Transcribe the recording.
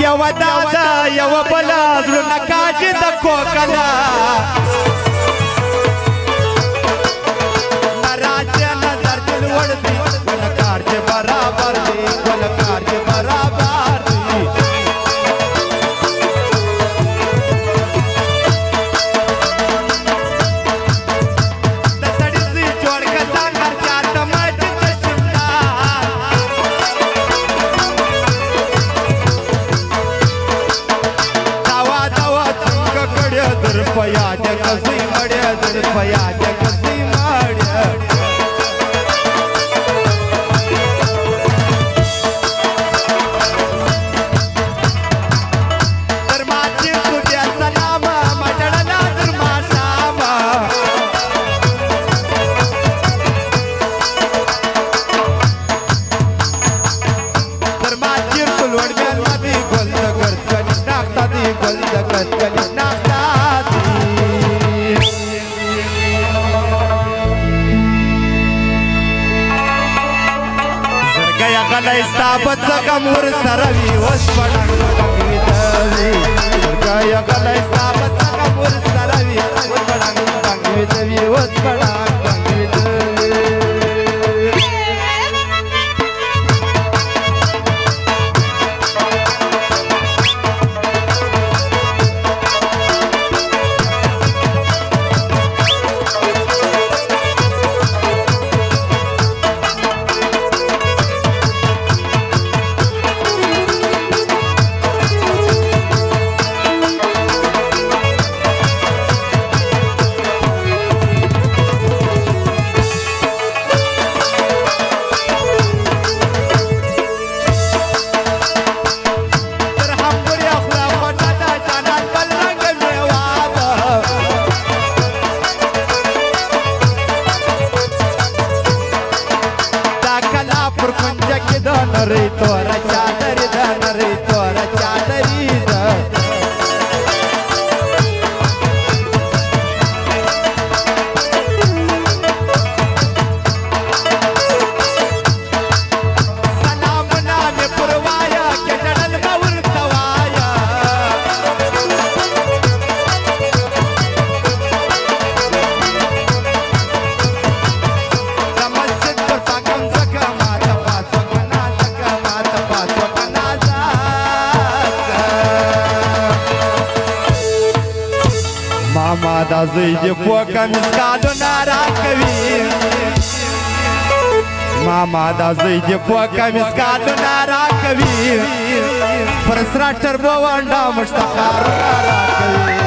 یو دادا یو بلا زړونه کاږي د کوکله ناراضه نظر دل وړ دی ګل کار چې برابر دی ګل کار چې برابر دی د سړي زی جوړ کړه هر چاته مټ چشمدار در پیا د کسي مړیا در پیا د کسي مړیا در ماته سوډیا سلام مټړلا در ما شاما در ماته سلوړ ګل دی ګل د ګرځنی ناخته دی ګل د ګرځنی غلای ستابت څنګه مور سره وی وس پړنګ پنګوي دی ګایا غلای ستابت څنګه مور سره وی وس پړنګ پنګوي دی وس پړنګ پنګوي دی نری تورا چادری دا نری تورا چادری دا سلام نام پروایا که جڑل مور توایا دا مسجد پر پاکم زکا ماتا پاسو ماما دا زوی دی پوکا مسکالو نارا کوي ماما دا زوی دی پوکا مسکالو نارا کوي پر سرا ټربو وانډا مشتخار نارا کوي